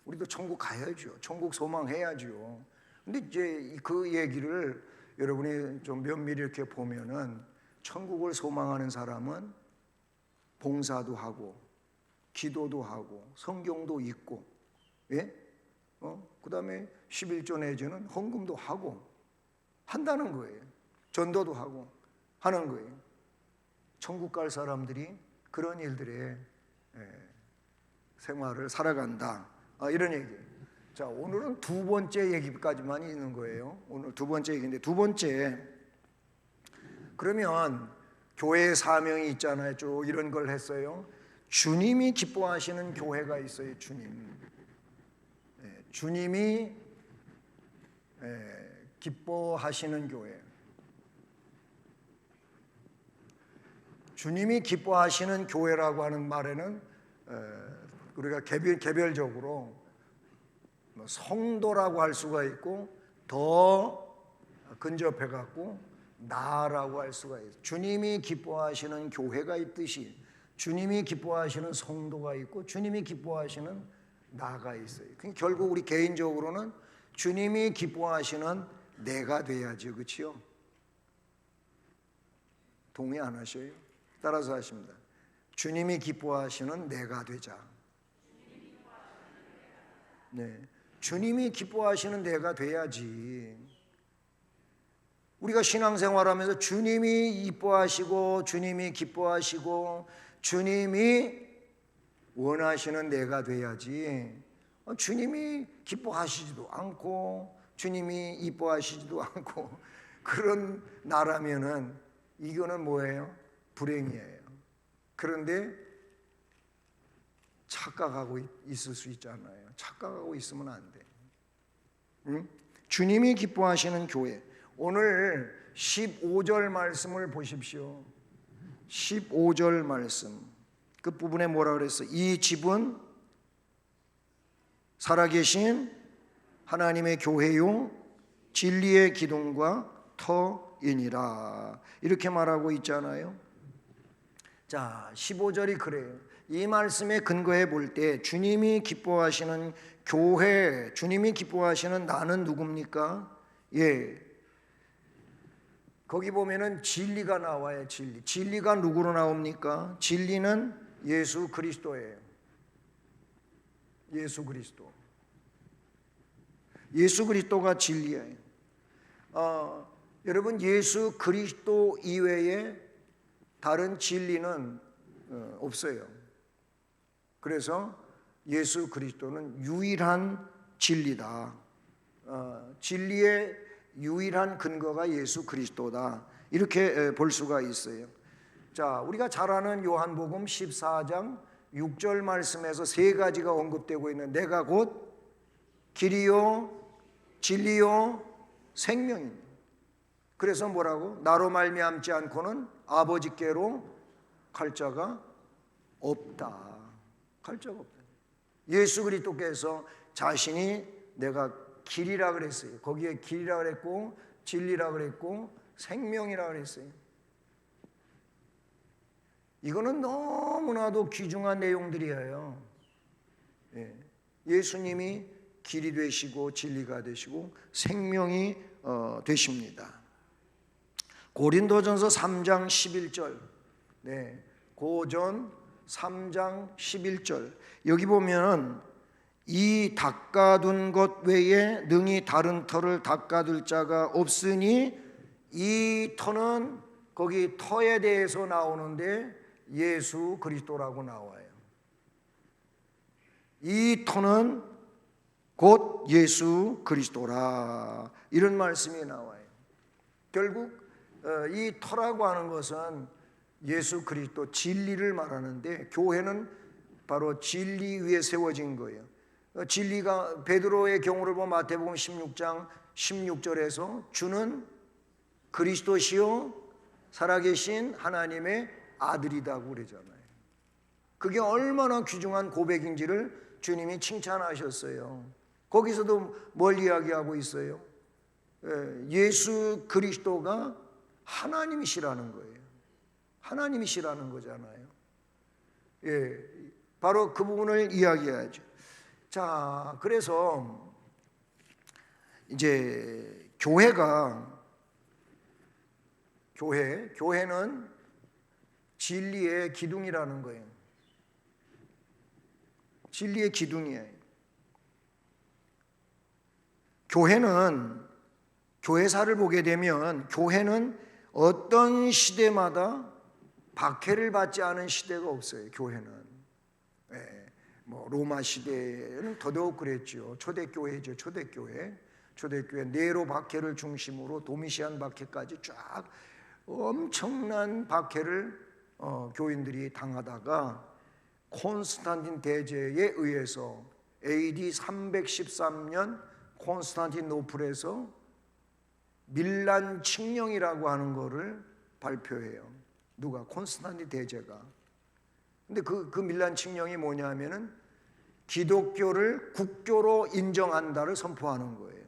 우리도 천국 가야죠. 천국 소망해야죠. 근데 이제 그 얘기를 여러분이 좀 면밀히 이렇게 보면은 천국을 소망하는 사람은 봉사도 하고 기도도 하고 성경도 읽고, 그 다음에 11조 내지는 헌금도 하고 한다는 거예요. 전도도 하고 하는 거예요. 천국 갈 사람들이 그런 일들에 생활을 살아간다, 이런 얘기예요. 자, 오늘은 두 번째 얘기까지만 있는 거예요. 오늘 두 번째 얘기인데, 두 번째, 그러면 교회의 사명이 있잖아요. 쭉 이런 걸 했어요. 주님이 기뻐하시는 교회가 있어요. 주님이 기뻐하시는 교회. 주님이 기뻐하시는 교회라고 하는 말에는 우리가 개별적으로 성도라고 할 수가 있고, 더 근접해 갖고 나라고 할 수가 있어요. 주님이 기뻐하시는 교회가 있듯이 주님이 기뻐하시는 성도가 있고 주님이 기뻐하시는 나가 있어요. 결국 우리 개인적으로는 주님이 기뻐하시는 내가 돼야죠. 그렇죠? 동의 안 하셔요? 따라서 하십니다. 주님이 기뻐하시는 내가 되자. 네, 주님이 기뻐하시는 내가 돼야지. 우리가 신앙생활하면서 주님이 이뻐하시고 주님이 기뻐하시고 주님이 원하시는 내가 돼야지, 주님이 기뻐하시지도 않고 주님이 이뻐하시지도 않고 그런 나라면은 이거는 뭐예요? 불행이에요. 그런데 착각하고 있을 수 있잖아요. 착각하고 있으면 안 돼. 응? 주님이 기뻐하시는 교회. 오늘 15절 말씀을 보십시오. 15절 말씀 끝부분에 뭐라 그랬어? 이 집은 살아계신 하나님의 교회요 진리의 기둥과 터 그리스도이니라 이렇게 말하고 있잖아요. 자, 15절이 그래요. 이 말씀에 근거해 볼 때 주님이 기뻐하시는 교회, 주님이 기뻐하시는 나는 누굽니까? 예, 거기 보면은 진리가 나와요. 진리가 누구로 나옵니까? 진리는 예수 그리스도예요. 예수 그리스도. 예수 그리스도가 진리예요. 여러분, 예수 그리스도 이외에 다른 진리는 없어요. 그래서 예수 그리스도는 유일한 진리다. 진리의 유일한 근거가 예수 그리스도다. 이렇게 볼 수가 있어요. 자, 우리가 잘 아는 요한복음 14장 6절 말씀에서 세 가지가 언급되고 있는 내가 곧 길이요 진리요 생명입니다. 그래서 뭐라고? 나로 말미암지 않고는 아버지께로 갈 자가 없다. 갈 자가 없다. 예수 그리스도께서 자신이 내가 길이라 그랬어요. 거기에 길이라 그랬고 진리라 그랬고 생명이라 그랬어요. 이거는 너무나도 귀중한 내용들이에요. 예수님이 길이 되시고 진리가 되시고 생명이 되십니다. 고린도전서 3장 11절. 네, 고전 3장 11절. 여기 보면 이 닦아둔 것 외에 능히 다른 터를 닦아둘 자가 없으니 이 터는 거기 터에 대해서 나오는데 예수 그리스도라고 나와요. 이 터는 곧 예수 그리스도라 이런 말씀이 나와요. 결국 이 터라고 하는 것은 예수 그리스도 진리를 말하는데 교회는 바로 진리 위에 세워진 거예요. 진리가 베드로의 경우를 보면 마태복음 16장 16절에서 주는 그리스도시요 살아계신 하나님의 아들이다고 그러잖아요. 그게 얼마나 귀중한 고백인지를 주님이 칭찬하셨어요. 거기서도 뭘 이야기하고 있어요? 예수 그리스도가 하나님이시라는 거예요. 하나님이시라는 거잖아요. 예, 바로 그 부분을 이야기해야죠. 자, 그래서 이제 교회는 진리의 기둥이라는 거예요. 진리의 기둥이에요. 교회사를 보게 되면 교회는 어떤 시대마다 박해를 받지 않은 시대가 없어요. 교회는. 로마 시대는 더더욱 그랬죠. 초대교회죠. 초대교회 네로 박해를 중심으로 도미시안 박해까지 쫙 엄청난 박해를 교인들이 당하다가 콘스탄틴 대제에 의해서 AD 313년 콘스탄티노플에서 밀란 칙령이라고 하는 것을 발표해요. 누가? 콘스탄틴 대제가. 근데 그 밀란 칙령이 뭐냐면은 기독교를 국교로 인정한다를 선포하는 거예요.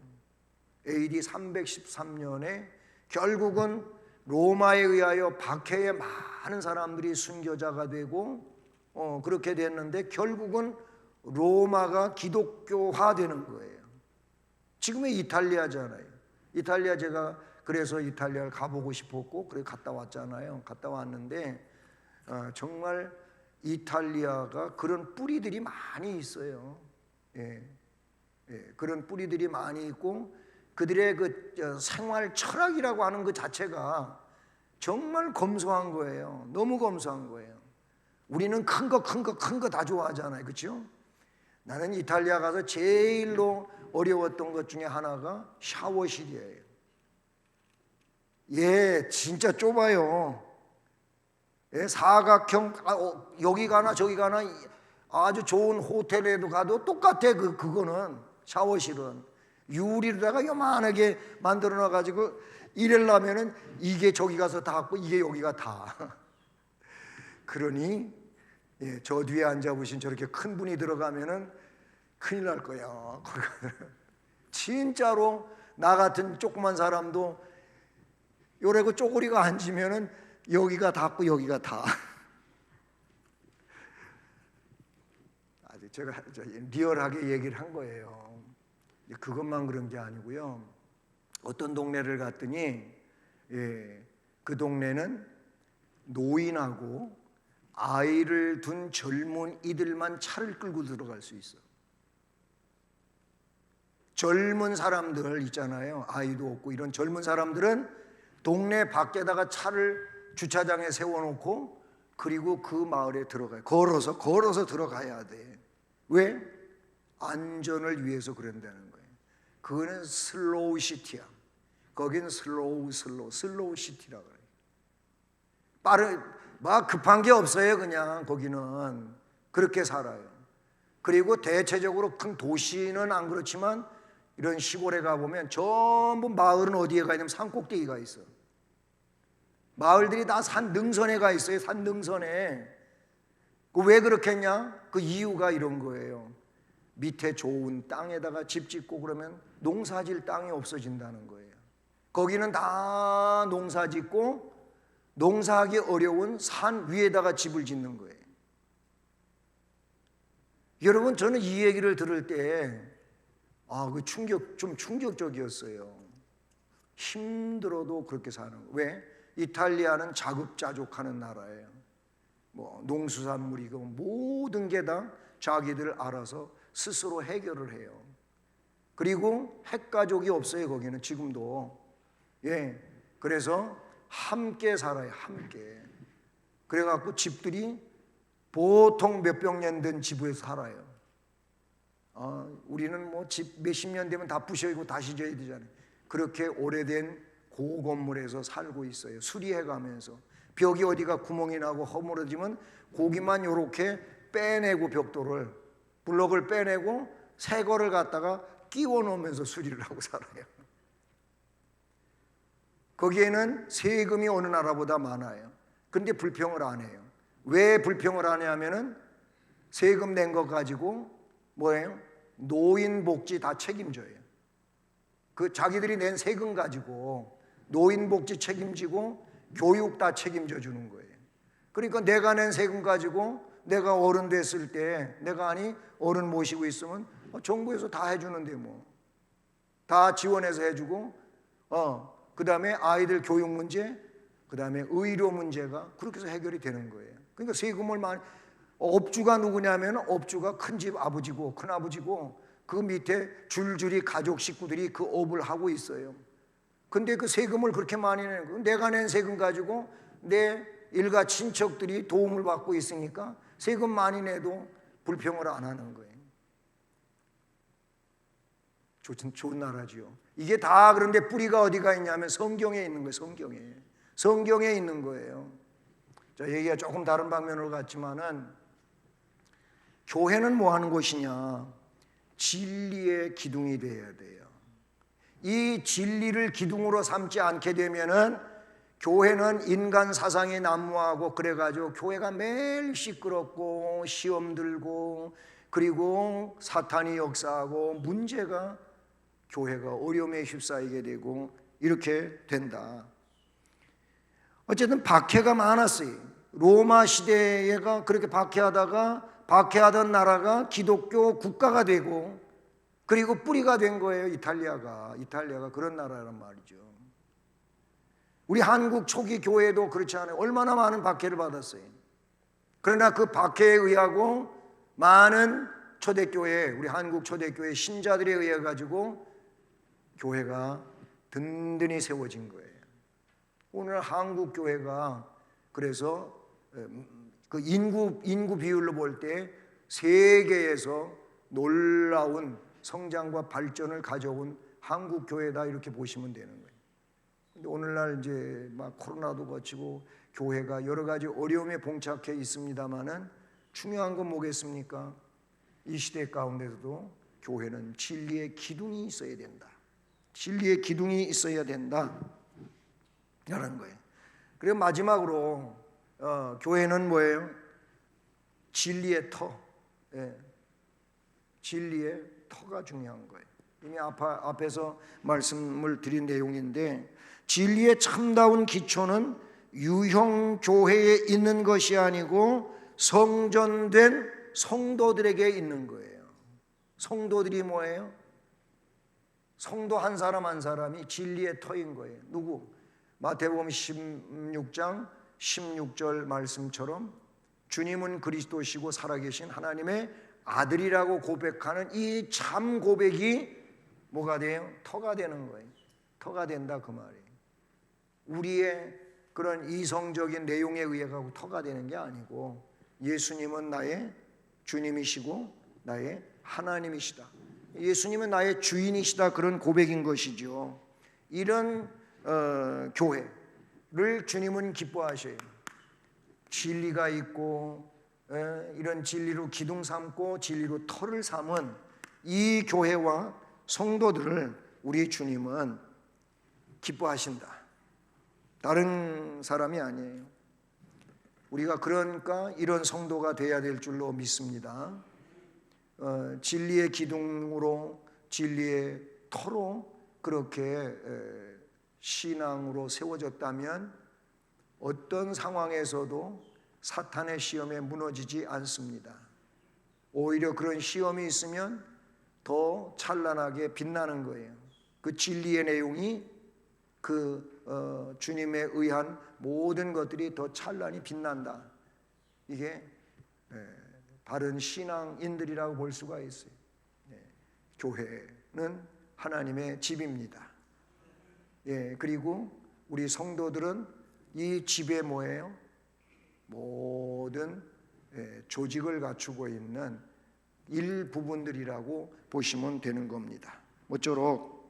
AD 313년에 결국은 로마에 의하여 박해에 많은 사람들이 순교자가 되고 그렇게 됐는데 결국은 로마가 기독교화되는 거예요. 지금의 이탈리아잖아요. 이탈리아 제가 그래서 이탈리아를 가보고 싶었고 그래 갔다 왔잖아요. 갔다 왔는데 정말 이탈리아가 그런 뿌리들이 많이 있어요. 그런 뿌리들이 많이 있고 그들의 그 생활 철학이라고 하는 그 자체가 정말 검소한 거예요. 너무 검소한 거예요. 우리는 큰 거 다 좋아하잖아요. 그렇죠? 나는 이탈리아 가서 제일로 어려웠던 것 중에 하나가 샤워실이에요. 진짜 좁아요. 사각형 여기 가나 저기 가나 아주 좋은 호텔에도 가도 똑같아. 그거는 샤워실은 유리로다가 요만하게 만들어 놔 가지고 이래려면은 이게 저기 가서 닿고 이게 여기가 다. 그러니 저 뒤에 앉아 보신 저렇게 큰 분이 들어가면은 큰일 날 거야. 진짜로 나 같은 조그만 사람도 요래고 쪼그리가 앉으면은 여기가 닿고 여기가 다. 아주 제가 리얼하게 얘기를 한 거예요. 그것만 그런 게 아니고요. 어떤 동네를 갔더니 그 동네는 노인하고 아이를 둔 젊은이들만 차를 끌고 들어갈 수 있어. 젊은 사람들 있잖아요. 아이도 없고 이런 젊은 사람들은 동네 밖에다가 차를 주차장에 세워놓고 그리고 그 마을에 들어가요. 걸어서 들어가야 돼. 왜? 안전을 위해서 그런다는 거예요. 그거는 슬로우 시티야. 거긴 슬로우 시티라고 그래요. 막 급한 게 없어요. 그냥 거기는 그렇게 살아요. 그리고 대체적으로 큰 도시는 안 그렇지만 이런 시골에 가보면 전부 마을은 어디에 가 있냐면 산 꼭대기가 있어. 마을들이 다 산 능선에 가 있어요. 산 능선에. 왜 그렇겠냐? 그 이유가 이런 거예요. 밑에 좋은 땅에다가 집 짓고 그러면 농사질 땅이 없어진다는 거예요. 거기는 다 농사 짓고 농사하기 어려운 산 위에다가 집을 짓는 거예요. 여러분, 저는 이 얘기를 들을 때 그 좀 충격적이었어요. 힘들어도 그렇게 사는 거예요. 왜? 이탈리아는 자급자족하는 나라예요. 뭐 농수산물이고 모든 게 다 자기들 알아서 스스로 해결을 해요. 그리고 핵가족이 없어요. 거기는 지금도. 그래서 함께 살아요. 함께. 그래갖고 집들이 보통 몇백 년 된 집에서 살아요. 우리는 뭐 집 몇십 년 되면 다 부셔지고 다시 져야 되잖아요. 그렇게 오래된 고건물에서 살고 있어요. 수리해가면서 벽이 어디가 구멍이 나고 허물어지면 고기만 이렇게 빼내고 벽돌을 블럭을 빼내고 새 거를 갖다가 끼워 놓으면서 수리를 하고 살아요. 거기에는 세금이 어느 나라보다 많아요. 근데 불평을 안 해요. 왜 불평을 안 하냐면은 세금 낸 거 가지고 뭐예요? 노인복지 다 책임져요. 그 자기들이 낸 세금 가지고 노인복지 책임지고 교육 다 책임져 주는 거예요. 그러니까 내가 낸 세금 가지고 내가 어른 됐을 때 내가 어른 모시고 있으면 정부에서 다 해주는데 뭐 다 지원해서 해주고 그 다음에 아이들 교육 문제, 그 다음에 의료 문제가 그렇게 해서 해결이 되는 거예요. 그러니까 세금을 많이 업주가 누구냐면 업주가 큰집 아버지고 큰아버지고 그 밑에 줄줄이 가족 식구들이 그 업을 하고 있어요. 근데 그 세금을 그렇게 많이 내는 거예요. 내가 낸 세금 가지고 내 일가 친척들이 도움을 받고 있으니까 세금 많이 내도 불평을 안 하는 거예요. 좋은 나라지요. 이게 다 그런데 뿌리가 어디가 있냐면 성경에 있는 거예요. 성경에 있는 거예요. 자, 얘기가 조금 다른 방면으로 갔지만은 교회는 뭐 하는 곳이냐? 진리의 기둥이 되어야 돼요. 이 진리를 기둥으로 삼지 않게 되면은 교회는 인간 사상이 난무하고 그래가지고 교회가 매일 시끄럽고 시험 들고 그리고 사탄이 역사하고 문제가 교회가 어려움에 휩싸이게 되고 이렇게 된다. 어쨌든 박해가 많았어요. 로마 시대가 그렇게 박해하던 나라가 기독교 국가가 되고 그리고 뿌리가 된 거예요. 이탈리아가 그런 나라란 말이죠. 우리 한국 초기 교회도 그렇지 않아요. 얼마나 많은 박해를 받았어요. 그러나 그 박해에 의하고 많은 초대교회, 우리 한국 초대교회 신자들에 의해 가지고 교회가 든든히 세워진 거예요. 오늘 한국 교회가 그래서 그 인구 비율로 볼 때 세계에서 놀라운 성장과 발전을 가져온 한국 교회다 이렇게 보시면 되는 거예요. 근데 오늘날 이제 막 코로나도 거치고 교회가 여러 가지 어려움에 봉착해 있습니다만은 중요한 건 뭐겠습니까? 이 시대 가운데서도 교회는 진리의 기둥이 있어야 된다. 진리의 기둥이 있어야 된다. 라는 거예요. 그리고 마지막으로 교회는 뭐예요? 진리의 터. 진리의 터가 중요한 거예요. 이미 앞에서 말씀을 드린 내용인데, 진리의 참다운 기초는 유형 교회에 있는 것이 아니고 성전된 성도들에게 있는 거예요. 성도들이 뭐예요? 성도 한 사람 한 사람이 진리의 터인 거예요. 누구? 마태복음 16장 16절 말씀처럼 주님은 그리스도시고 살아계신 하나님의 아들이라고 고백하는 이 참 고백이 뭐가 돼요? 터가 되는 거예요. 터가 된다 그 말이에요. 우리의 그런 이성적인 내용에 의해 가지고 터가 되는 게 아니고, 예수님은 나의 주님이시고 나의 하나님이시다, 예수님은 나의 주인이시다, 그런 고백인 것이죠. 이런 교회를 주님은 기뻐하셔요. 진리가 있고 이런 진리로 기둥 삼고 진리로 터를 삼은 이 교회와 성도들을 우리 주님은 기뻐하신다. 다른 사람이 아니에요. 우리가 그러니까 이런 성도가 돼야 될 줄로 믿습니다. 진리의 기둥으로, 진리의 터로 그렇게 신앙으로 세워졌다면 어떤 상황에서도 사탄의 시험에 무너지지 않습니다. 오히려 그런 시험이 있으면 더 찬란하게 빛나는 거예요. 그 진리의 내용이, 그 주님에 의한 모든 것들이 더 찬란히 빛난다. 이게 바른 신앙인들이라고 볼 수가 있어요. 교회는 하나님의 집입니다. 그리고 우리 성도들은 이 집에 뭐예요? 모든 조직을 갖추고 있는 일부분들이라고 보시면 되는 겁니다. 모쪼록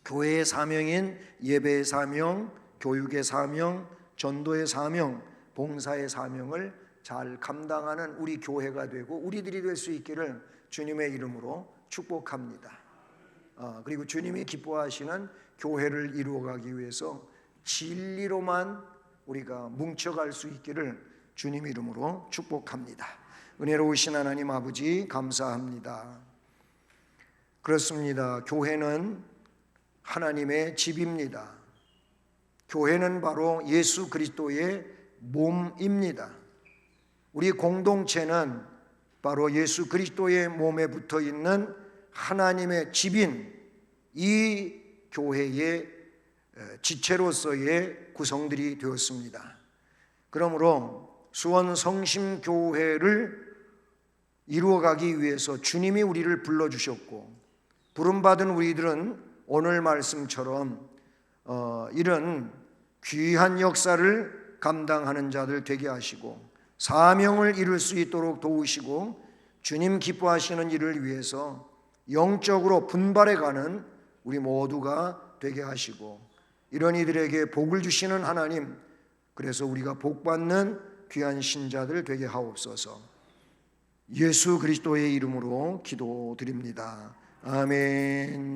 교회의 사명인 예배의 사명, 교육의 사명, 전도의 사명, 봉사의 사명을 잘 감당하는 우리 교회가 되고 우리들이 될 수 있기를 주님의 이름으로 축복합니다. 그리고 주님이 기뻐하시는 교회를 이루어가기 위해서 진리로만 우리가 뭉쳐갈 수 있기를 주님 이름으로 축복합니다. 은혜로우신 하나님 아버지 감사합니다. 그렇습니다. 교회는 하나님의 집입니다. 교회는 바로 예수 그리스도의 몸입니다. 우리 공동체는 바로 예수 그리스도의 몸에 붙어 있는 하나님의 집인 이 교회의 지체로서의 구성들이 되었습니다. 그러므로 수원 성심교회를 이루어가기 위해서 주님이 우리를 불러주셨고, 부름받은 우리들은 오늘 말씀처럼 이런 귀한 역사를 감당하는 자들 되게 하시고 사명을 이룰 수 있도록 도우시고 주님 기뻐하시는 일을 위해서 영적으로 분발해가는 우리 모두가 되게 하시고, 이런 이들에게 복을 주시는 하나님, 그래서 우리가 복받는 귀한 신자들 되게 하옵소서. 예수 그리스도의 이름으로 기도드립니다. 아멘.